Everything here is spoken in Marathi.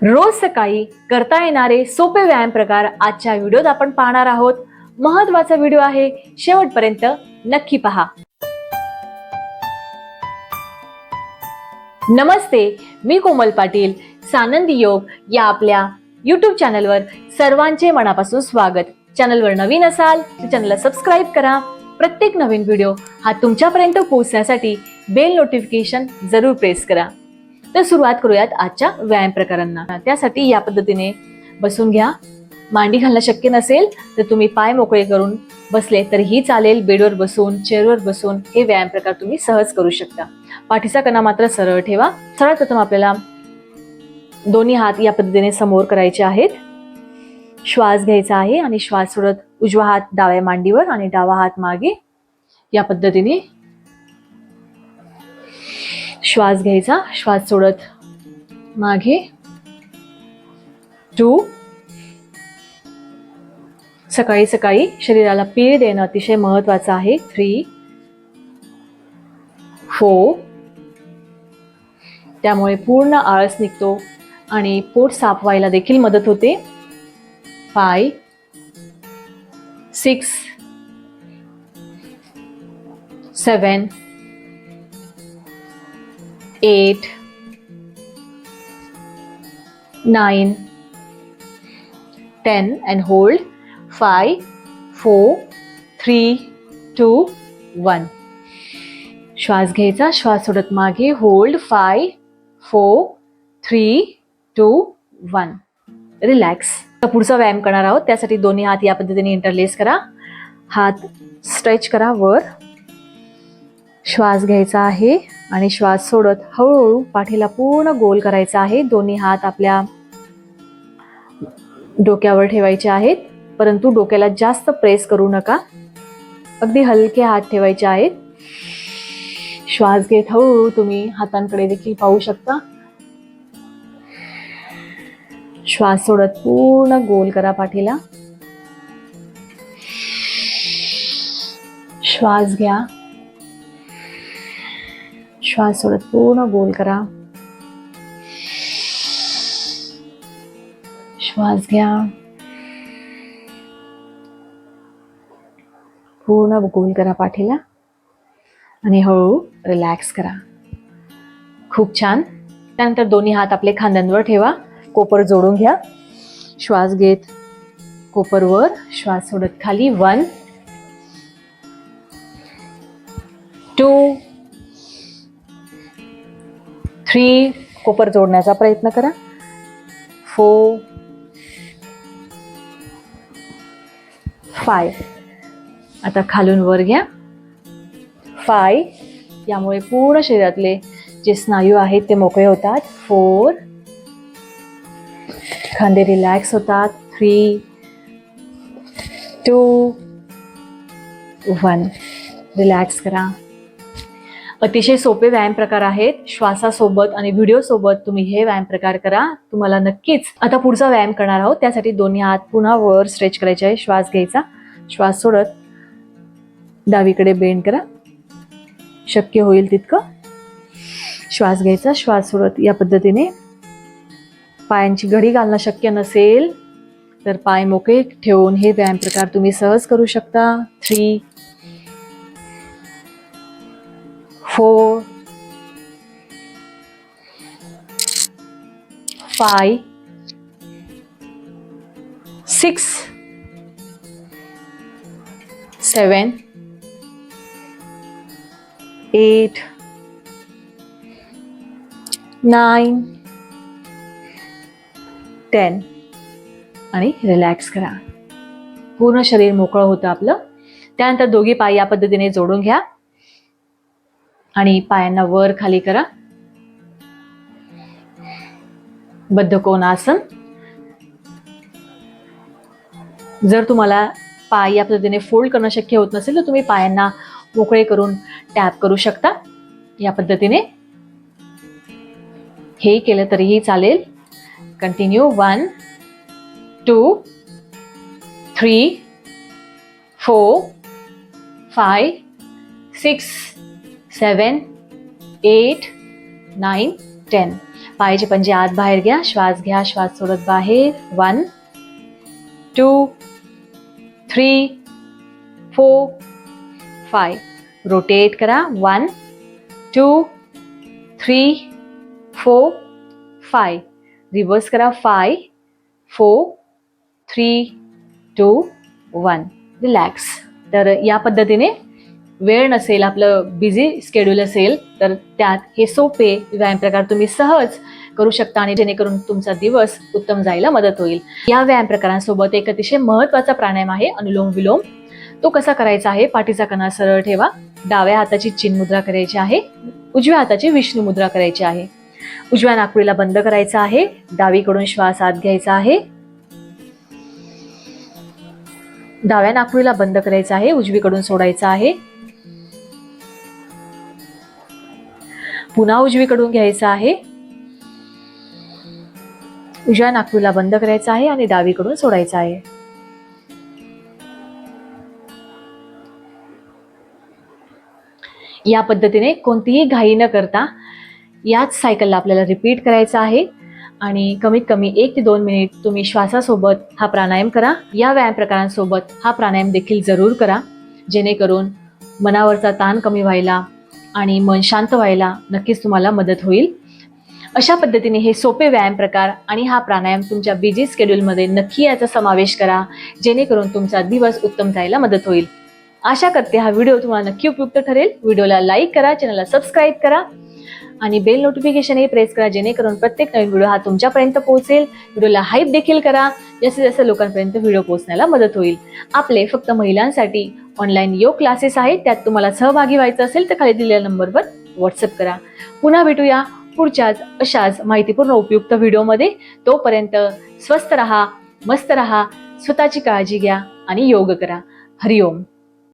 रोज सकाळी करता येणारे सोपे व्यायाम प्रकार आजच्या व्हिडिओत आपण पाहणार आहोत. महत्त्वाचा व्हिडिओ आहे, शेवटपर्यंत नक्की पहा. नमस्ते, मी कोमल पाटील. सानंदी योग या आपल्या YouTube चॅनलवर सर्वांचे मनापासून स्वागत. चॅनलवर नवीन असाल तर चॅनलला सबस्क्राईब करा. प्रत्येक नवीन व्हिडिओ हा तुमच्यापर्यंत पोहोचण्यासाठी बेल नोटिफिकेशन जरूर प्रेस करा. तर सुरुवात करूयात आजच्या व्यायाम प्रकारांना. त्यासाठी या पद्धतीने बसून घ्या. मांडी घालणं शक्य नसेल तर तुम्ही पाय मोकळे करून बसले तरीही चालेल. बेडवर बसून, चेअरवर बसून हे व्यायाम प्रकार तुम्ही सहज करू शकता. पाठीचा कणा मात्र सरळ ठेवा. सर्वात प्रथम आपल्याला दोन्ही हात या पद्धतीने समोर करायचे आहेत. श्वास घ्यायचा आहे आणि श्वास सोडत उजवा हात डाव्या मांडीवर आणि डावा हात मागे. या पद्धतीने श्वास घ्यायचा, श्वास सोडत मागे. 2. सकाळी सकाळी शरीराला पीळ देणं अतिशय महत्वाचं आहे. 3, 4. त्यामुळे पूर्ण आळस निघतो आणि पोट साफ व्हायला देखील मदत होते. 5, 6, 7, 8, 9, 10 and hold. 5, 4, 3, 2, 1. श्वास घ्यायचा, श्वास सोडत मागे. होल्ड. 5, 4, 3, 2, 1. रिलॅक्स. पुढचा व्यायाम करणार आहोत. त्यासाठी दोन्ही हात या पद्धतीने इंटरलेस करा. हात स्ट्रेच करा वर. श्वास घ्यायचा आहे आणि श्वास सोडत हळूहळू पाठीला पूर्ण गोल करायचा आहे. दोन्ही हात आपल्या डोक्यावर ठेवायचे आहेत, परंतु डोक्याला जास्त प्रेस करू नका. अगदी हलके हात ठेवायचे आहेत. श्वास घेत हळूहळू तुम्ही हातांकडे देखील पाहू शकता. श्वास सोडत पूर्ण गोल करा पाठीला. श्वास घ्या, श्वास सोडत पूर्ण गोल करा. श्वास घ्या, पूर्ण गोल करा पाठीला आणि हळू रिलॅक्स करा. खूप छान. त्यानंतर दोन्ही हात आपले खांद्यांवर ठेवा. कोपर जोडून घ्या. श्वास घेत कोपर वर, श्वास सोडत खाली. 1, 2, 3. कोपर जोडण्याचा प्रयत्न करा. 4, 5. आता खालून वर घ्या. 5. यामुळे पूर्ण शरीरातले जे स्नायू आहेत ते मोकळे होतात. 4. खांदे रिलॅक्स होतात. 3, 2, 1. रिलॅक्स करा. अतिशय सोपे व्यायाम प्रकार आहेत. श्वासासोबत आणि व्हिडिओ सोबत तुम्ही हे व्यायाम प्रकार करा. तुम्हाला नक्कीच. आता पुढचा व्यायाम करणार आहोत. त्यासाठी दोन्ही हात पुन्हा वर स्ट्रेच करायचे आहे. श्वास घ्यायचा, श्वास सोडत डावीकडे बेंड करा शक्य होईल तितकं. श्वास घ्यायचा, श्वास सोडत या पद्धतीने. पायांची घडी घालणं शक्य नसेल तर पाय मोकळे ठेवून हे व्यायाम प्रकार तुम्ही सहज करू शकता. 3, 4, 5, 6, 7, 8, 9, 10 आणि रिलॅक्स करा. पूर्ण शरीर मोकळं होतं आपलं. त्यानंतर दोघी पाय या पद्धतीने जोडून घ्या आणि पायांना वर खाली करा. बद्ध कोणासन. जर तुम्हाला पाय या पद्धतीने फोल्ड करणं शक्य होत नसेल तर तुम्ही पायांना मोकळे करून टॅप करू शकता. या पद्धतीने हे केलं तरीही चालेल. कंटिन्यू. 1, 2, 3, 4, 5, 6, 7, 8, 9, 10. पायाचे पंजे आत बाहेर घ्या, श्वास घ्या, श्वास सोडत बाहेर. 1 2 3 4 5. रोटेट करा. 1 2 3 4 5. रिव्हर्स करा. 5 4 3 2 1. रिलॅक्स. तर या पद्धतीने वेळ नसेल, आपलं बिझी शेड्यूल असेल, तर त्यात हे सोपे व्यायाम प्रकार तुम्ही सहज करू शकता आणि जेणेकरून तुमचा दिवस उत्तम जायला मदत होईल. या व्यायाम प्रकारांसोबत एक अतिशय महत्त्वाचा प्राणायाम आहे अनुलोम विलोम. तो कसा करायचा आहे? पाठीचा कणा सरळ ठेवा. डाव्या हाताची चिन्ह मुद्रा करायची आहे, उजव्या हाताची विष्णू मुद्रा करायची आहे. उजव्या नाकपुडीला बंद करायचा आहे. डावीकडून श्वास आत घ्यायचा आहे. डाव्या नाकपुडीला बंद करायचा आहे, उजवीकडून सोडायचा आहे. पुन्हा उजवीकडून घ्यायचा आहे. उजव्या नाकपुडीला बंद करायचा आहे आणि डावीकडून सोडायचा आहे. या पद्धतीने कोणतीही घाई न करता याच सायकलला आपल्याला रिपीट करायचं आहे आणि कमीत कमी 1 ते 2 मिनिट तुम्ही श्वासासोबत हा प्राणायाम करा. या व्यायाम प्रकारांसोबत हा प्राणायाम देखील जरूर करा, जेणेकरून मनावरचा ताण कमी व्हायला आणि मन शांत व्हायला नक्कीच तुम्हाला मदत होईल. अशा पद्धतीने हे सोपे व्यायाम प्रकार आणि हा प्राणायाम तुमच्या बिझी शेड्यूलमध्ये नक्की याचा समावेश करा, जेणेकरून तुमचा दिवस उत्तम जायला मदत होईल. आशा करते हा व्हिडिओ तुम्हाला नक्की उपयुक्त ठरेल. व्हिडिओला लाईक करा, चॅनलला सबस्क्राईब करा आणि बेल नोटिफिकेशनही प्रेस करा, जेणेकरून प्रत्येक नवीन व्हिडिओ हा तुमच्यापर्यंत पोहोचेल. व्हिडिओला हाईप देखील करा, जास्तीत जास्त लोकांपर्यंत व्हिडिओ पोहोचण्याला मदत होईल. आपले फक्त महिलांसाठी ऑनलाईन योग क्लासेस आहेत, त्यात तुम्हाला सहभागी व्हायचं असेल तर खाली दिलेल्या नंबरवर व्हॉट्सअप करा. पुन्हा भेटूया पुढच्याच अशाच माहितीपूर्ण उपयुक्त व्हिडिओमध्ये. तोपर्यंत स्वस्थ रहा, मस्त रहा, स्वतःची काळजी घ्या आणि योग करा. हरिओम.